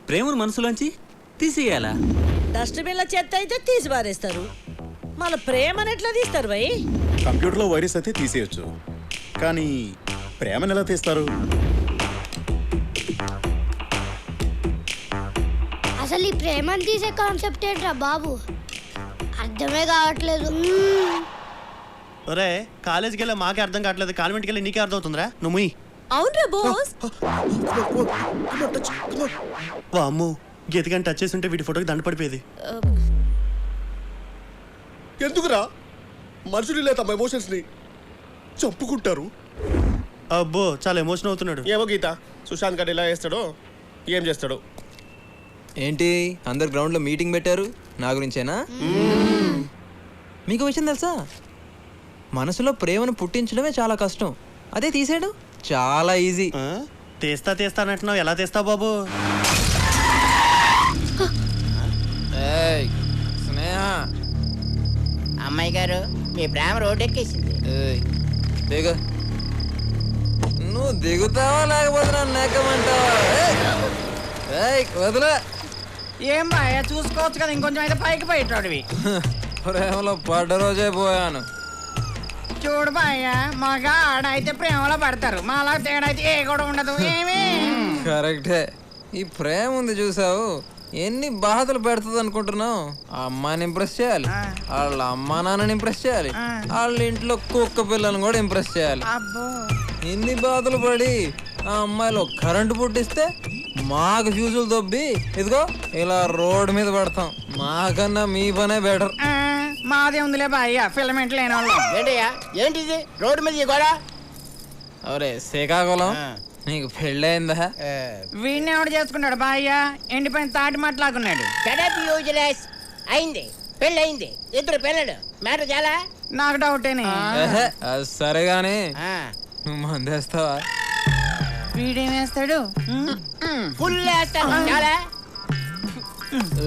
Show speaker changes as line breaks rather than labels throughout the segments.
ప్రేమను మనసులోంచి తీసేయాలా?
డస్ట్బిన్ల చెత్త అయితే తీసి పారేస్తారు, మన ప్రేమను ఎట్లా తీస్తారు భయ్?
కంప్యూటర్లో వైరస్ అయితే తీసేయచ్చు, కానీ ప్రేమను ఎలా తీస్తారు?
అసలు ఈ ప్రేమను తీసే కాన్సెప్ట్ ఏంట్రా బాబు, అర్థమే కావట్లేదు.
ఒరే కాలేజీకి వెళ్ళా మాకే అర్థం కావట్లేదు, కాన్వెంట్కి వెళ్ళి నీకే అర్థం అవుతుందిరా నువ్వు ముయ్.
అవునరా బాస్.
అమ్ము గీతగాని టచ్ చేసి ఉంటే వీడి ఫోటోకి దండ పడిపోయేది.
ఎందుకురా మనుషులు ఇలా తమ ఎమోషన్స్ ని చంపుకుంటారు?
అబ్బో చాలా ఎమోషన్ అవుతున్నాడు.
ఏమో గీత, సుశాంత్ గడ్ ఎలా చేస్తాడో ఏం చేస్తాడో.
ఏంటి అందరు గ్రౌండ్లో మీటింగ్ పెట్టారు నా గురించేనా? మీకు విషయం తెలుసా, మనసులో ప్రేమను పుట్టించడమే చాలా కష్టం, అదే తీసేయడం చాలా ఈజీ.
తీస్తా తీస్తా అంటున్నావు, ఎలా తీస్తావు బాబు?
ఏయ్, స్నేహ.
అమ్మాయి గారు మీ ప్రేమ రోడ్డెక్కేసింది.
ఏయ్, దిగు. నువ్వు దిగుతావా లేకపోతే నన్ను నెక్కమంటావా? ఏయ్, వదిలే.
ఏం బాయ్ చూసుకోవచ్చు కదా, ఇంకొంచెం అయితే పైకి పోయేటోడివి.
ప్రేమలో పడ్డ రోజే పోయాను.
చూడు బాయ్య, మగ ఆడ అయితే ప్రేమలో పడతారు, మాలా తేడా అయితే ఏ కూడా ఉండదు. ఏమి
కరెక్టే. ఈ ప్రేమ ఉంది చూసావు, ఎన్ని బాధలు పెడుతుంది అనుకుంటున్నావు? ఆ అమ్మాయిని ఇంప్రెస్ చేయాలి, వాళ్ళ అమ్మా నాన్నని ఇంప్రెస్ చేయాలి, వాళ్ళ ఇంట్లో కుక్క పిల్లలను కూడా ఇంప్రెస్ చేయాలి.
అబ్బో,
ఇన్ని బాధలు పడి ఆ అమ్మాయిలో కరెంటు పుట్టిస్తే మాకు ఫ్యూజులు దొబ్బి ఇదిగో ఇలా రోడ్డు మీద పడతాం. మాకన్నా మీ పనే బెటర్.
మాదే ఉందిలే బాయ్య, ఫిలమెంట్ లేని వాళ్ళం. ఏంటయ్యా ఏంటిది రోడ్డు మీద కూడా?
అవరే శ్రీకాకుళం, నీకు పెళ్ళయిందా?
వీడిని ఎవడు చేసుకున్నాడు బాయ్య, ఎండిపోయిన తాటి మాట్లాడుకున్నాడు.
అయింది, పెళ్ళయింది, ఇద్దరు పిల్లలు, మ్యాటర్ చాలా.
నాకు డౌటేనే.
అది సరే గాని నువ్వు మందేస్తావా?
వీడేం వేస్తాడు?
ఫుల్ వేస్తాను చాలా.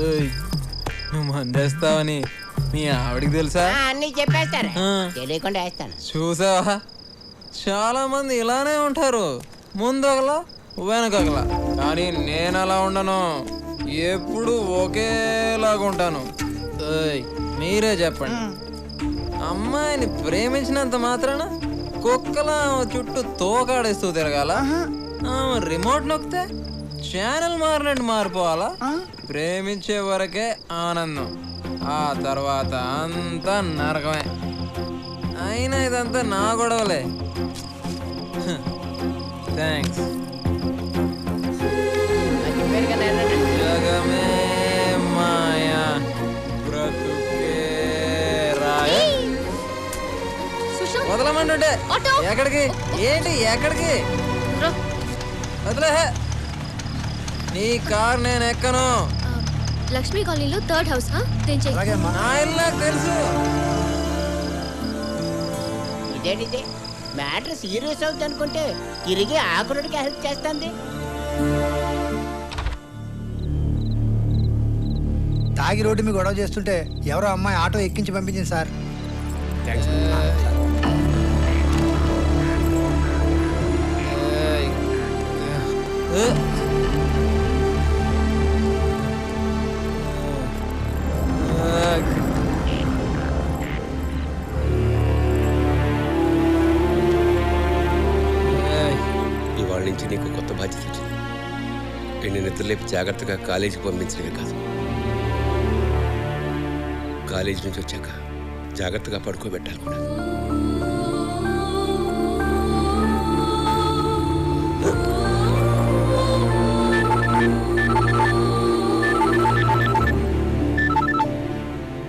ఏయ్, నువ్వు మందేస్తావని మీ ఆవిడికి తెలుసా?
అన్ని చెప్పేస్తారు, తెలియకుండా వేస్తాను.
చూసావా, చాలా మంది ఇలానే ఉంటారు, ముందు ఒకలా వెనకలా. కానీ నేను అలా ఉండను, ఎప్పుడు ఒకేలాగా ఉంటాను. ఏయ్, మీరే చెప్పండి, అమ్మాయిని ప్రేమించినంత మాత్రాన కుక్కలా చుట్టూ తోకాడేస్తూ తిరగాల? రిమోట్ నొక్కితే ఛానల్ మారినట్టు మారిపోవాలా? ప్రేమించే వరకే ఆనందం, ఆ తర్వాత అంతా నరకమే. అయినా ఇదంతా నా గొడవలే. థ్యాంక్స్. జగమే మాయా బ్రతుకే రాయ. వదలమంటుంటే ఎక్కడికి? ఏంటి ఎక్కడికి? వదిలే, నీ కార్ నేను ఎక్కను.
లక్ష్మీ కాలనీలో 3rd హౌస్.
నా ఇల్లు నాకు తెలుసు.
ఇదేంటిది మ్యాటర్ సీరియస్ అవుతుంది అనుకుంటే తిరిగి ఆకురుడికి హెల్ప్ చేస్తుంది.
తాగి రోడ్డు మీద గొడవ చేస్తుంటే ఎవరో అమ్మాయి ఆటో ఎక్కించి పంపించింది సార్.
ఇవాళ నుంచి నీకు కొత్త బాధ్యత వచ్చింది. నేను నిద్రలేపి జాగ్రత్తగా కాలేజీకి పంపించడమే కాదు, కాలేజీ నుంచి వచ్చాక జాగ్రత్తగా పడుకోబెట్టాలి కూడా.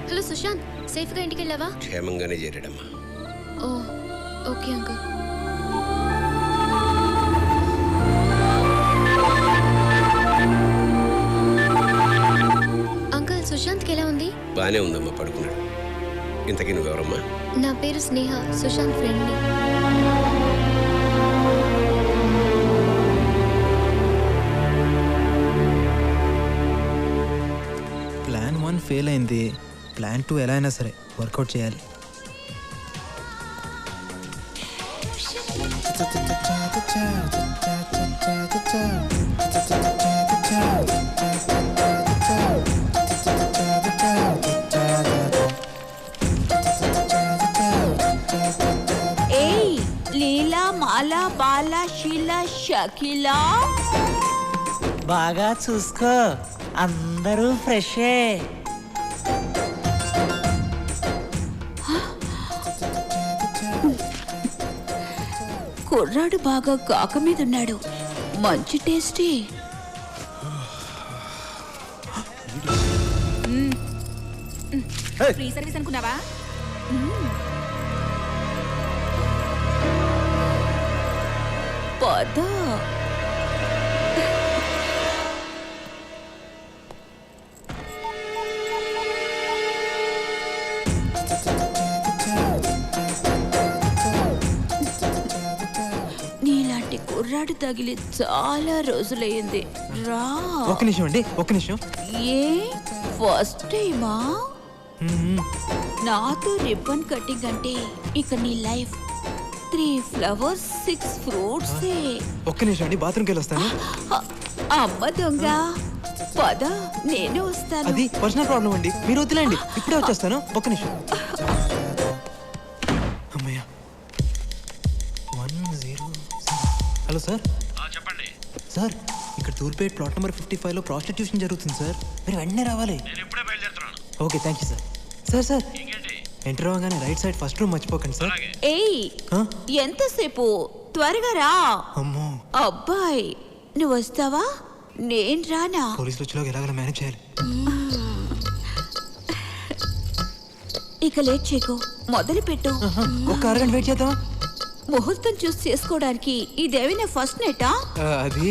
హలో సుశాంత్, సేఫ్ గా ఇంటికి వెళ్ళావా?
క్షేమంగానే చేరాడమ్మా.
ఓ ఓకే అంకుల్. అంకుల్, సుశాంత్కి ఎలా ఉంది?
బానే ఉందమ్మా, పడుకున్నాడు. ఇంతకీ నువ్వెవరమ్మా?
నా పేరు స్నేహ, సుశాంత్ ఫ్రెండ్ని.
ప్లాన్ 1 ఫెయిల్ అయింది, ప్లాన్ 2 ఎలా అయినా సరే వర్కౌట్ చేయాలి.
బాల శీల షకిలా
బాగా చూసుకో, అందరూ ఫ్రెషే.
కుర్రాడు బాగా కాక మీద ఉన్నాడు, మంచి టేస్టీ. ఫ్రీ సర్వీస్ అనుకున్నావా? పద. నీలాంటి కుర్రాడు తగిలి చాలా రోజులయ్యింది. రా.
ఒక్క నిమిషం అండి, ఒక్క నిమిషం.
ఏ ఫస్ట్ టైమా? నాతో రిబ్బన్ కటింగ్ అంటే ఇక నీ లైఫ్ 3 ఫ్లవర్స్ 6 ఫ్రూట్స్.
ఒక్క నిమిషం అండి, బాత్రూమ్కి వెళ్ళి వస్తాను.
అమ్మ దొంగ, పద నేనే వస్తాను.
అది పర్సనల్ ప్రాబ్లం అండి, మీరు వద్దులేండి, ఇప్పుడే వచ్చేస్తాను. ఒక్క నిమిషం. అమ్మయ్య. 107. Hello sir.
చెప్పండి
సార్, ఇక్కడ తూర్పేట్ ప్లాట్ నెంబర్ 55లో ప్రాస్టిట్యూషన్ జరుగుతుంది సార్, మీరు వెంటనే రావాలి.
నేను ఇప్పుడే బయలుదేరుతున్నాను.
Okay, thank you sir. Sir sir,
ఇంకేంటి?
ఎంటర్ అవ్వగానే రైట్ సైడ్ ఫస్ట్ రూమ్ మర్చిపోకండి సార్.
ఏయ్, ఎంతసేపు? త్వరగా రా.
అమ్మో,
అబ్బాయి నువ్వు వస్తావా? నేను రానా?
పోలీసులు వచ్చేలోగా ఎలాగైనా మేనేజ్ చేయాలి.
ఇక లేట్ చేయకు, మొదలు పెట్టు.
ఒక అరగంట వెయిట్ చేద్దామా?
ముహూర్తం చూసి చేసుకోవడానికి ఇదేమైనా ఫస్ట్ నెటా?
అది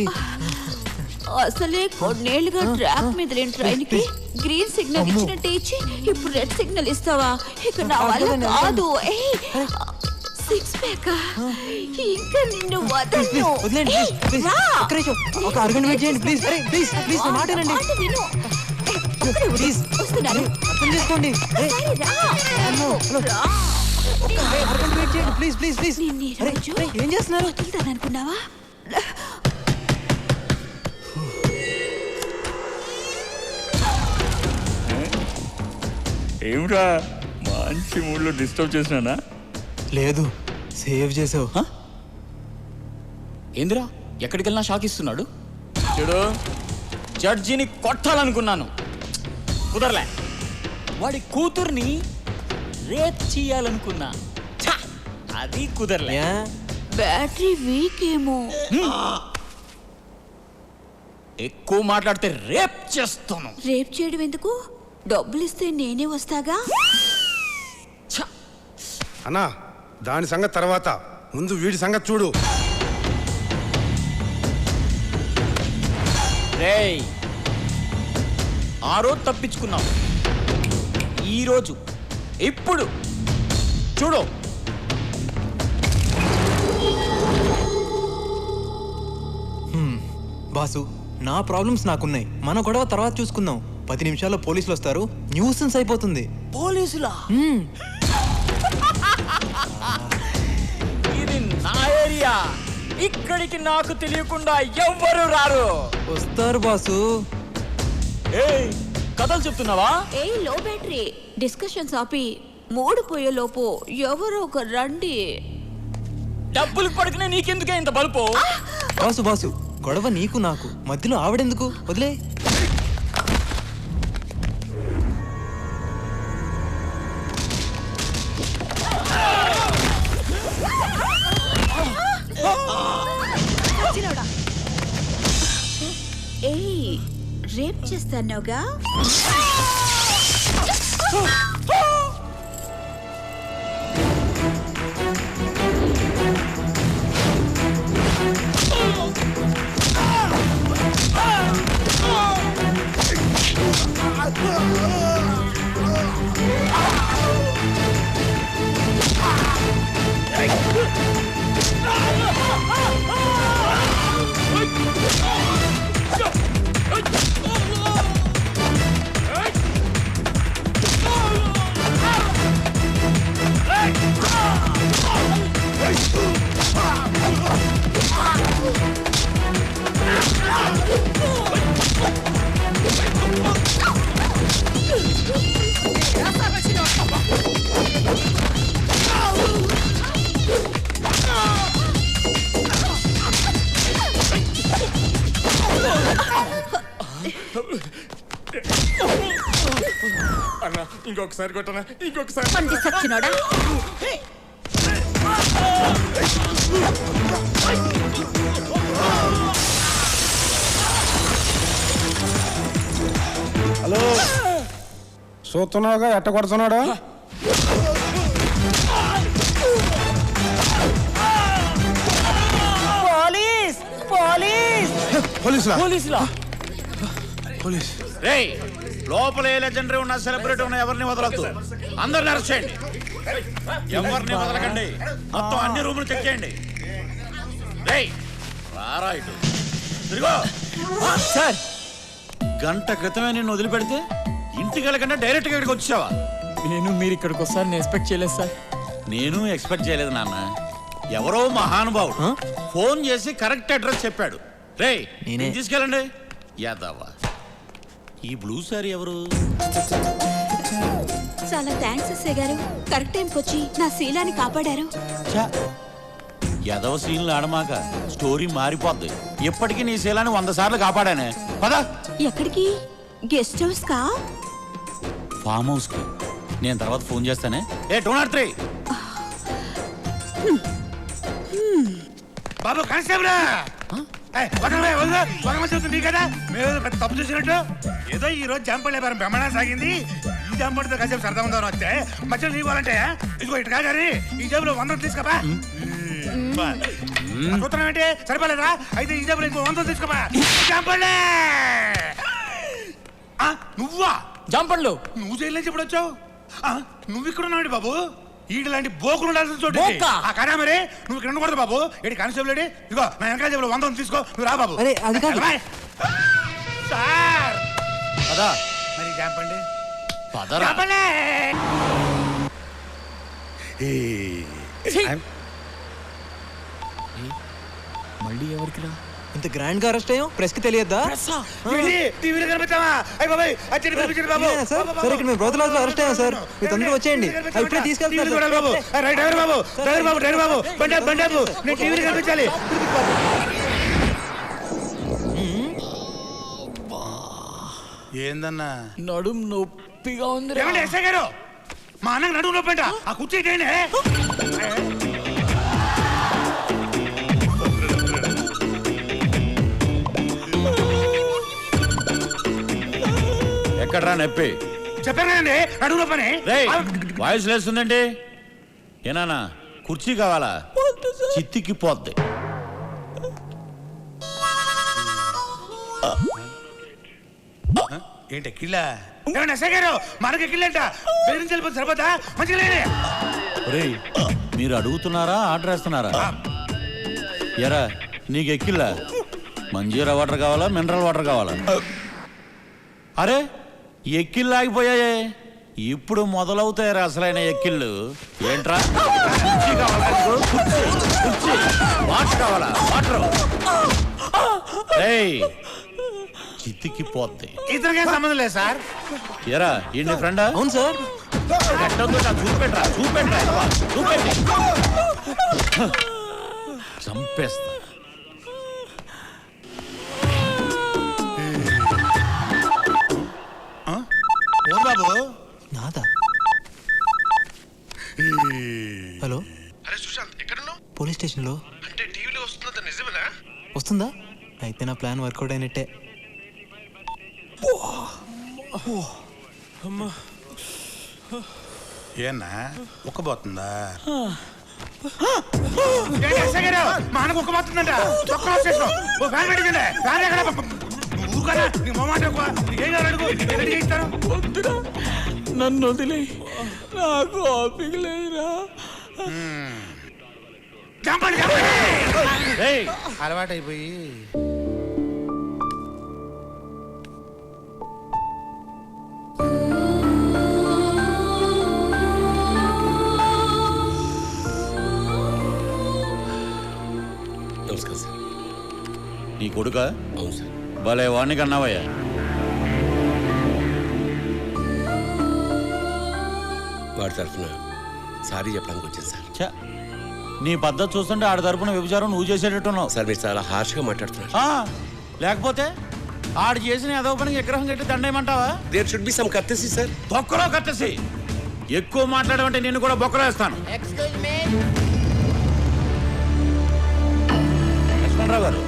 అసలే కొన్నేళ్లుగా ట్రాక్ మీద లేని ట్రైన్ కి గ్రీన్ సిగ్నల్ ఇచ్చినట్టే ఇచ్చి ఇప్పుడు రెడ్ సిగ్నల్ ఇస్తావా? ఇక నా వల్ల కాదు. సిక్స్ ప్యాక్ ఇంకా నిన్ను వదలను.
ఒక అరగంట వెయిట్ చేయండి ప్లీజ్. ప్లీజ్ ప్లీజ్ నా మాట వినండి. ప్లీజ్
వస్తున్నాను.
అర్థం చేసుకోండి. అరగంట వెయిట్ చేయండి ప్లీజ్ ప్లీజ్ ప్లీజ్. ఏం చేస్తున్నారు?
అనుకున్నావా?
ఏమిరా మంచి మూడ్లో డిస్టర్బ్ చేసినానా?
లేదు, సేవ్ చేసావు.
ఏందిరా ఎక్కడికి వెళ్ళినా షాక్ ఇస్తున్నాడు. చూడు, జడ్జిని కొట్టాలనుకున్నాను, కుదరలే. వాడి కూతుర్ని రేప్ చేయాలనుకున్నా, అది కుదరలే.
బ్యాటరీ వీక్ ఏమో.
ఎక్కువ మాట్లాడితే రేప్ చేస్తాను.
రేప్ చేయడం ఎందుకు? డబ్బులు ఇస్తే నేనే వస్తాగా.
అన్నా, దాని సంగతి తర్వాత, ముందు వీడి సంగతి చూడు.
రేయ్, ఆ రోజు తప్పించుకున్నావు, ఈ రోజు ఇప్పుడు చూడు.
బాసు, నా ప్రాబ్లమ్స్ నాకున్నాయి, మన గొడవ తర్వాత చూసుకుందాం. 10 నిమిషాల్లో పోలీసులు వస్తారు, న్యూసెన్స్ అయిపోతుంది.
పోలీసులా? ఇది నా ఏరియా, ఇక్కడికి నాకు తెలియకుండా ఎవ్వరు రారు.
వస్తారు బాసు.
ఏయ్, కథలు చెప్తున్నావా?
ఏ లో బ్యాటరీ డిస్కషన్స్ ఆపి మూడు పోయే లోపు ఎవరో ఒక రండి.
డబ్బులు పడుకునే నీకెందుకే ఇంత బలుపు?
బాసు బాసు, గొడవ నీకు నాకు మధ్యలో ఆవిడెందుకు? వదిలే.
ఏయ్, రేప్ చేస్తానోగా.
ఇంకొకసారి కొట్టనా ఇంకొకసారి
పంది సచ్చినోడా
హలో చూస్తున్నావుగా ఎట్ట కొడుతున్నాడు
పోలీస్ పోలీస్
పోలీసులా
పోలీసులా
పోలీస్
రేయ్ లోపల ఏ లెజెండరీ ఉన్న సెలబ్రిటీ ఉన్న ఎవరిని వదలొద్దు అందరిని అరెస్ట్ చేయండి ఎవరిని వదలకండి మొత్తం అన్ని రూములు చెక్ చేయండి రేయ్ రారా ఇటు తిరుగో
సార్
గంట క్రితమే నిన్ను వదిలిపెడితే ఇంటికి వెళ్ళకుండా డైరెక్ట్గా ఇక్కడికి వచ్చావా
నేను మీరు ఇక్కడికి వస్తారని ఎక్స్పెక్ట్ చేయలేదు సార్.
నేను ఎక్స్పెక్ట్ చేయలేదు నాన్న ఎవరో మహానుభావుడు ఫోన్ చేసి కరెక్ట్ అడ్రస్ చెప్పాడు రేయ్
నేనే.
తీసుకెళ్ళండి యాదవ్వా ఈ బ్లూ సారీ ఎవరు
చాలా థ్యాంక్స్ ఎస్ఐ గారు కరెక్ట్ టైంకి వచ్చి నా శీలాన్ని కాపాడారు.
యాదవ సీన్లు ఆడమాక స్టోరీ మారిపోద్ది ఇప్పటికీ నీ శీలాన్ని 100 సార్లు కాపాడానే పద
ఎక్కడికి? గెస్ట్ హౌస్ కా?
ఫామ్ హౌస్ కి నేను తర్వాత ఫోన్ చేస్తానే ఏ 203
బాబు కానిస్టేబుల్ నీ కదా మేము పెద్ద తప్పు చేసినట్టు ఏదో ఈ రోజు జంపలే బ్రహ్మణ సాగింది ఈ జంపడితో కాసేపు సరదా ఉందని వస్తే మధ్యలో నీ వాళ్ళంటే ఇదిగో ఇటు కాగారి ఈ జేబులో 100 తీసుకోపా సూత్రం ఏంటి సరిపోలేదా అయితే ఈ జేబులో ఇంకో 100 తీసుకోపా జంపలే నువ్వా
జంపండ్లు
నువ్వు జైలు నుంచి ఎప్పుడు వచ్చావు నువ్వు ఇక్కడ ఉన్నాడు బాబు ఈడు లాంటి బోకులు ఉండాల్సిన చోటు
బోకా?
కాదా మరి నువ్వు ఇక్కడ ఉండకూడదు బాబు ఏడి కానిస్టేబుల్ ఏడి ఇదిగో నా వెనకాల జేబులో 100 తీసుకో నువ్వు రా బాబు
అరే, అది కాదు.
సార్
పదా
మరి జంపండి
పదరా
జంపండి
మళ్ళీ ఎవరికి రా
ఇంత గ్రాండ్ గా అరెస్ట్ అయ్యాం ప్రెస్ కి తెలియద్దా
టీవీలో కనిపించావా అయ్య బాబాయ్ అచ్చడి పంపించండి బాబు
సార్ సార్ ఇక్కడ మేము బ్రోతలాస్ అరెస్ట్ అయ్యాం సార్ మీరు తొందరగా వచ్చేయండి ఇప్పుడే తీసుకెళ్తున్నారు
బాబు డ్రైవర్ బాబు డ్రైవర్ బాబు బండాపు నేను టీవీలో కనిపించాలి ఏందన్నా
నడుం నొప్పిగా ఉంది
ఏమండి ఎస్ఐ గారు మా అన్నకు నడుము నొప్పంట ఆ కుర్చీ ఇటేయండి
ఎక్కడ్రా నొప్పి
చెప్పాను కదండి నడుము నొప్పని
రేయ్ వాయిస్ లేస్తుందండి ఏనానా కుర్చీ కావాలా చిత్తికి పోద్ది
ఏంటి కిళ్ళ ఏమండి ఎస్ఐ గారు మనకి కిళ్ళంట బెదిరించి వెళ్ళిపోతే సరిపోతా మంచిగా లేని
రేయ్ మీరు అడుగుతున్నారా ఆర్డర్ వేస్తున్నారా ఎరా నీకు ఎక్కిల్లా మంజీరా వాటర్ కావాలా మినరల్ వాటర్ కావాలా అరే ఎక్కిళ్ళు ఆగిపోయాయే ఇప్పుడు మొదలవుతాయి అసలైన ఎక్కిళ్ళు ఏంట్రా కుర్చీ కావాలా నీకు? కుర్చీ వాటర్ కావాలా వాటర్ రేయ్ చిత్తికి పోద్ది
ఇతనికేం సంబంధం లేదు సార్
ఎరా ఏంటి ఫ్రెండా
అవును సార్
చూపెట్రా చూపెట్టి చంపేస్తా
బాబు
నాదా హలో
అరే సుశాంత్ ఎక్కడున్నావు
పోలీస్ స్టేషన్ లో
అంటే టీవీలో వస్తుందంత నిజమేనా
వస్తుందా అయితే నా ప్లాన్ వర్కౌట్ అయినట్టే
ఏనా ఉక్కబోతుందా మా అన్నకు ఉక్కబోతుందంట ఓ ఫ్యాన్ పెట్టించండి ఫ్యాన్ ఎక్కడ ఊరుకన్నా నీ మొమాట ఏం అడుగు రెడీ చేయిస్తాను
నన్ను వదిలే నాకు ఓపిక లేదురా
చంపండి అలవాటైపోయి
నమస్కారం సార్
నీ కొడుక
అవును సార్
భలే వాణ్ణి కన్నావయ్యా
వాడి తరఫున సారీ చెప్పడానికి వచ్చాను సార్
ఛ, నీ పద్ధతి చూస్తుంటే ఆడి తరపున వ్యభిచారం నువ్వు చేసేటట్టున్నావు
సార్ మీరు చాలా హార్ష్గా మాట్లాడుతున్నారు
లేకపోతే ఆడు చేసిన ఏదో పనికి విగ్రహం కట్టి దండేయమంటావా?
There should be some courtesy sir.
బొక్కలో కట్టేసి ఎక్కువ మాట్లాడమంటే నిన్ను కూడా బొక్కలో వేస్తాను. లక్ష్మణరావు గారు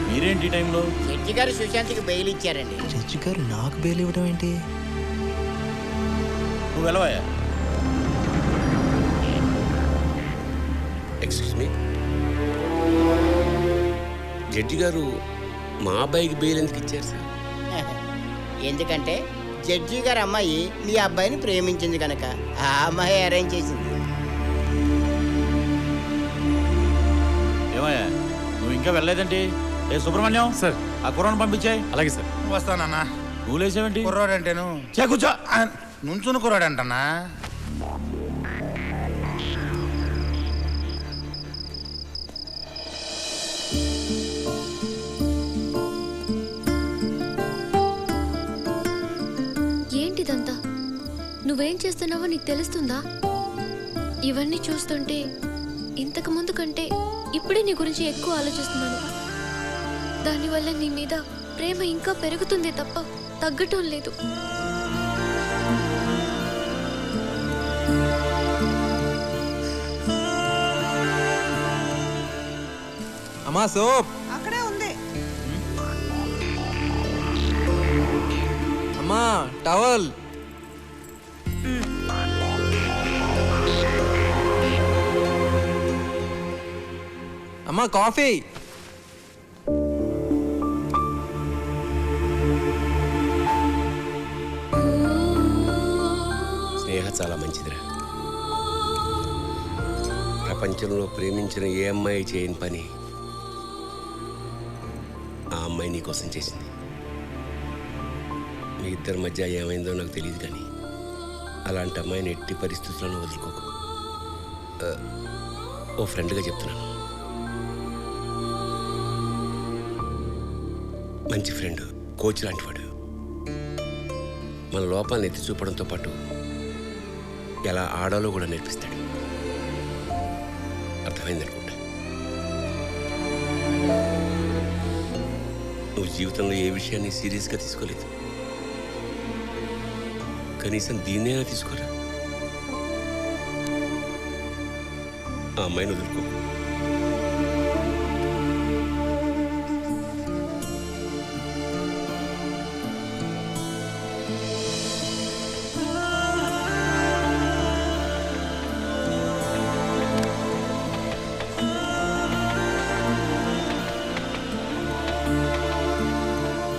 మీరేంటి ఈ టైంలో?
జడ్జి గారు సుశాంత్కి బెయిల్ ఇచ్చారండి.
జడ్జి గారు నాకు బెయిల్ ఇవ్వడం ఏంటి?
నువ్వు వెళ్ళవయ్యా.
ఎక్స్క్యూజ్ మీ, జడ్జి గారు మా అబ్బాయికి బెయిల్ ఎందుకు ఇచ్చారు సార్?
ఎందుకంటే జడ్జి గారు అమ్మాయి మీ అబ్బాయిని ప్రేమించింది కనుక ఆ అమ్మాయి అరేంజ్ చేసింది.
ఏమయ్యా నువ్వు ఇంకా వెళ్ళలేదండి? ఏ సుబ్రహ్మణ్యం సార్, ఆ కుర్రాన్ని పంపించాయి.
అలాగే సార్. వస్తానన్నా.
నువ్వు లేచేవేంటి?
కుర్రాడంటేను
కూర్చో.
నుంచుని కుర్రాడంటన్నా.
ఏంటిదంతా? నువ్వేం చేస్తున్నావో నీకు తెలుస్తుందా? ఇవన్నీ చూస్తుంటే ఇంతకు ముందు కంటే ఇప్పుడే నీ గురించి ఎక్కువ ఆలోచిస్తున్నాను. దానివల్ల నీ మీద ప్రేమ ఇంకా పెరుగుతుంది తప్ప తగ్గటం లేదు.
అమ్మా సోప్
అక్కడే ఉంది.
అమ్మా టవల్. అమ్మా కాఫీ.
స్నేహ చాలా మంచిదిరా. ప్రపంచంలో ప్రేమించిన ఏ అమ్మాయి చేయని పని ఆ అమ్మాయి నీ కోసం చేసింది. మీ ఇద్దరి మధ్య ఏమైందో నాకు తెలియదు, కానీ అలాంటి అమ్మాయిని ఎట్టి పరిస్థితుల్లోనూ వదులుకోకు. ఓ ఫ్రెండ్గా చెప్తున్నాను. మంచి ఫ్రెండ్, కోచ్ లాంటివాడు. మన లోపాలను ఎత్తి చూపడంతో పాటు ఎలా ఆడాలో కూడా నేర్పిస్తాడు. అర్థమైందనుకుంటా. నువ్వు జీవితంలో ఏ విషయాన్ని సీరియస్గా తీసుకోలేదు, కనీసం దీన్నైనా తీసుకోరా. ఆ అమ్మాయిని వదులుకో.